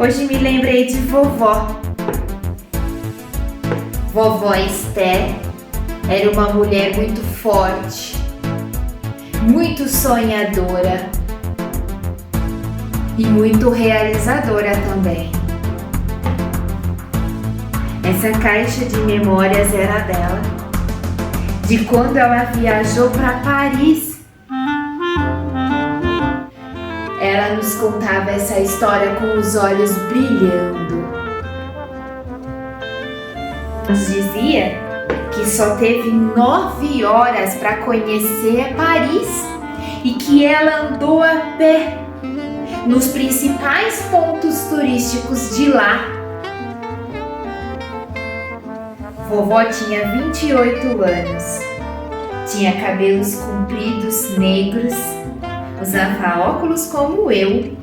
Hoje me lembrei de vovó. Vovó Esther era uma mulher muito forte, muito sonhadora e muito realizadora também. Essa caixa de memórias era dela, de quando ela viajou para Paris. Ela nos contava essa história com os olhos brilhando. Nos dizia que só teve 9 horas para conhecer Paris e que ela andou a pé nos principais pontos turísticos de lá. Vovó tinha 28 anos, tinha cabelos compridos negros, usava óculos como eu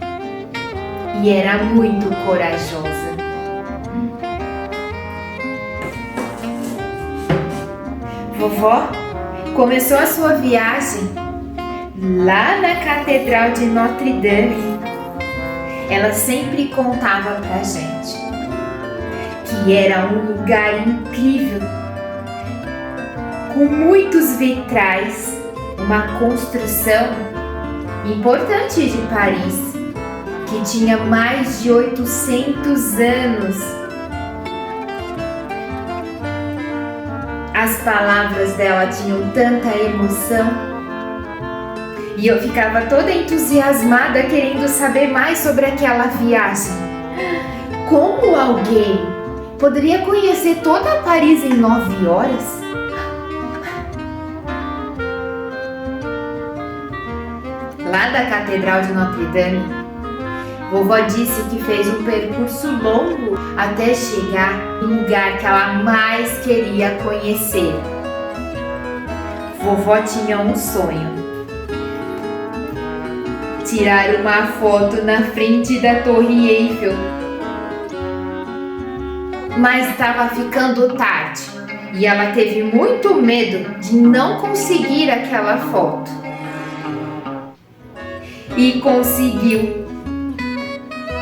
e era muito corajosa. Vovó começou a sua viagem lá na Catedral de Notre Dame. Ela sempre contava pra gente que era um lugar incrível, com muitos vitrais, uma construção importante de Paris, que tinha mais de 800 anos. As palavras dela tinham tanta emoção e eu ficava toda entusiasmada querendo saber mais sobre aquela viagem. Como alguém poderia conhecer toda Paris em 9 horas? Lá da Catedral de Notre Dame, vovó disse que fez um percurso longo até chegar no lugar que ela mais queria conhecer. Vovó tinha um sonho: tirar uma foto na frente da Torre Eiffel. Mas estava ficando tarde e ela teve muito medo de não conseguir aquela foto. E conseguiu.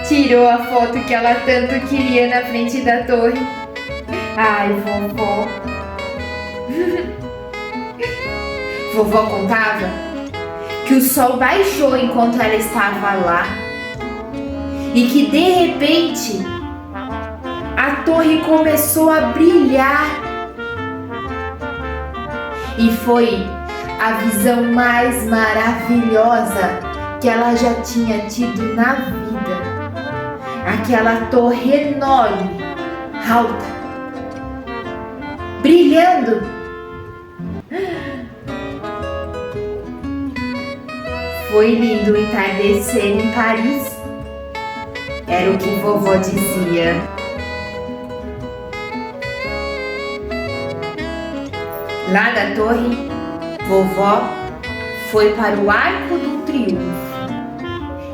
Tirou a foto que ela tanto queria na frente da torre. Ai, vovó. Vovó contava que o sol baixou enquanto ela estava lá e que de repente a torre começou a brilhar. E foi a visão mais maravilhosa que ela já tinha tido na vida. Aquela torre enorme, alta, brilhando. Foi lindo o entardecer em Paris. Era o que vovó dizia. Lá da torre, vovó foi para o Arco do Triunfo.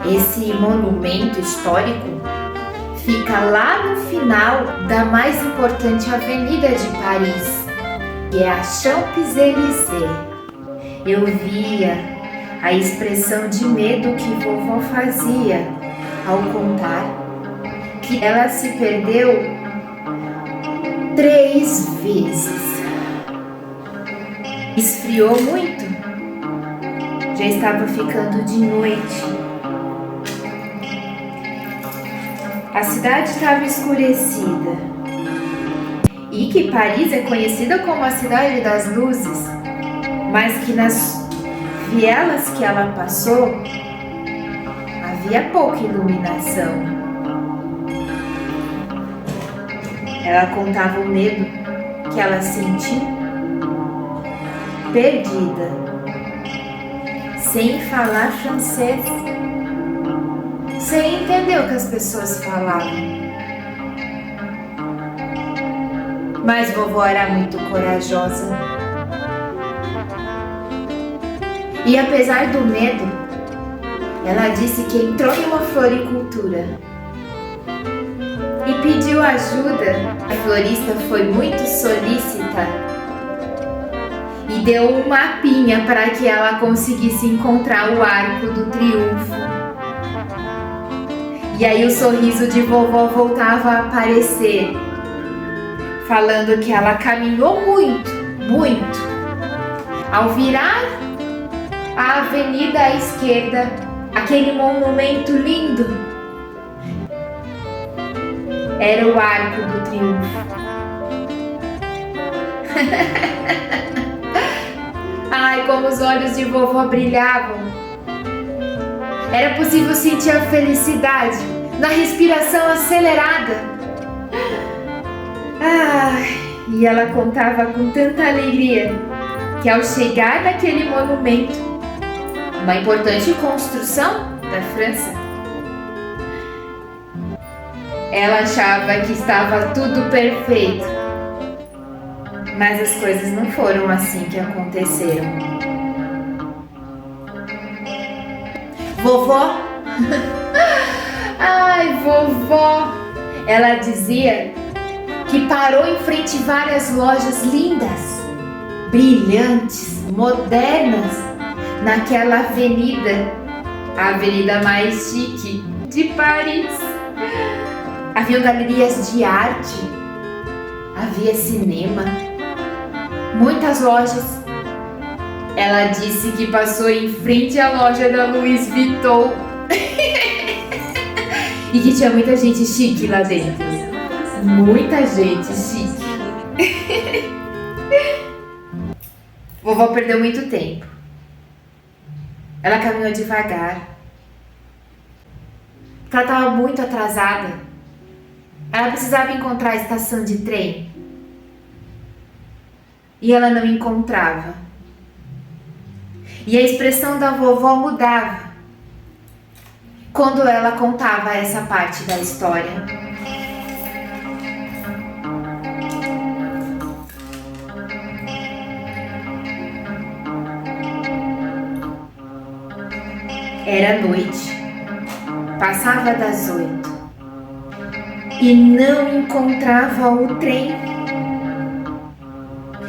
Esse monumento histórico fica lá no final da mais importante avenida de Paris, que é a Champs-Élysées. Eu via a expressão de medo que vovó fazia ao contar que ela se perdeu 3 vezes. Esfriou muito, já estava ficando de noite. A cidade estava escurecida e que Paris é conhecida como a cidade das luzes, mas que nas vielas que ela passou havia pouca iluminação. Ela contava o medo que ela sentiu, perdida, sem falar francês, sem entender o que as pessoas falavam. Mas vovó era muito corajosa. E apesar do medo, ela disse que entrou numa floricultura e pediu ajuda. A florista foi muito solícita e deu um mapinha para que ela conseguisse encontrar o Arco do Triunfo. E aí o sorriso de vovó voltava a aparecer, falando que ela caminhou muito, muito. Ao virar a avenida à esquerda, aquele monumento lindo era o Arco do Triunfo. Ai, como os olhos de vovó brilhavam. Era possível sentir a felicidade na respiração acelerada. E ela contava com tanta alegria que ao chegar naquele monumento, uma importante construção da França, ela achava que estava tudo perfeito. Mas as coisas não foram assim que aconteceram. Vovó, ai vovó, ela dizia que parou em frente a várias lojas lindas, brilhantes, modernas, naquela avenida, a avenida mais chique de Paris. Havia galerias de arte, havia cinema, muitas lojas. Ela disse que passou em frente à loja da Louis Vuitton e que tinha muita gente chique lá dentro. Muita gente chique. Vovó perdeu muito tempo. Ela caminhou devagar. Ela estava muito atrasada. Ela precisava encontrar a estação de trem. E ela não encontrava. E a expressão da vovó mudava quando ela contava essa parte da história. Era noite, passava das 8 e não encontrava o trem.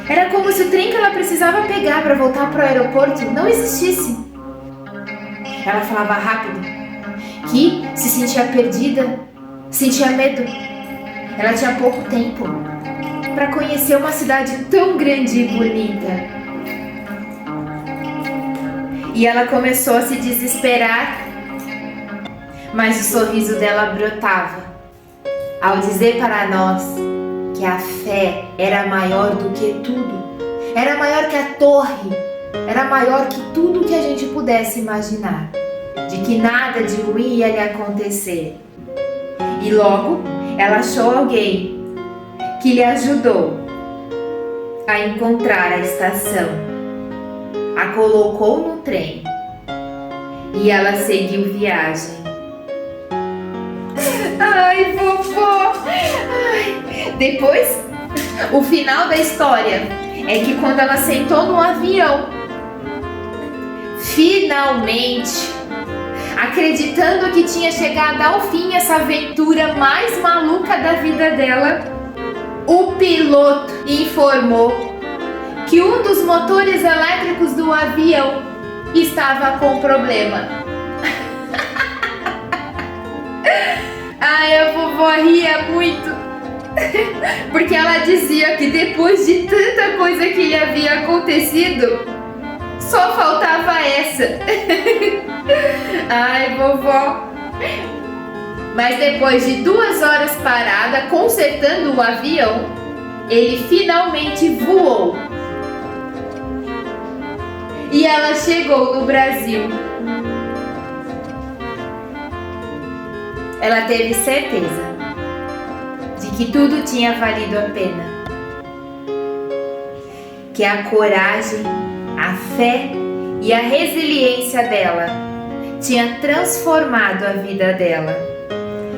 Era como se o trem que ela precisava pegar para voltar para o aeroporto não existisse. Ela falava rápido, que se sentia perdida, sentia medo. Ela tinha pouco tempo para conhecer uma cidade tão grande e bonita. E ela começou a se desesperar, mas o sorriso dela brotava ao dizer para nós que a fé era maior do que tudo, era maior que a torre, era maior que tudo que a gente pudesse imaginar, de que nada de ruim ia lhe acontecer. E logo ela achou alguém que lhe ajudou a encontrar a estação. A colocou no trem e ela seguiu viagem. Ai, vovó! Ai. Depois, o final da história é que quando ela sentou no avião, finalmente, acreditando que tinha chegado ao fim essa aventura mais maluca da vida dela, o piloto informou que um dos motores elétricos do avião estava com problema. Ai, a vovó ria muito, porque ela dizia que depois de tanta coisa que lhe havia acontecido, só faltava essa. Ai, vovó. Mas depois de 2 horas parada, consertando o avião, ele finalmente voou. E ela chegou no Brasil. Ela teve certeza de que tudo tinha valido a pena. Que a coragem, a fé e a resiliência dela tinha transformado a vida dela.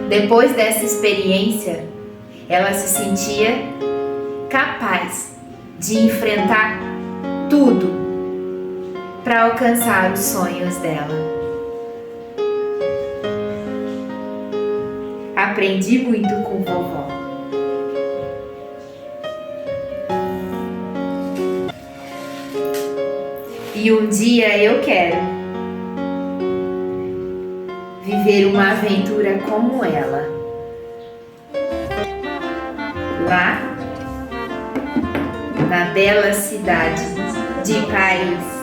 Depois dessa experiência, ela se sentia capaz de enfrentar tudo para alcançar os sonhos dela. Aprendi muito com vovó. E um dia eu quero viver uma aventura como ela. Lá, na bela cidade de Paris.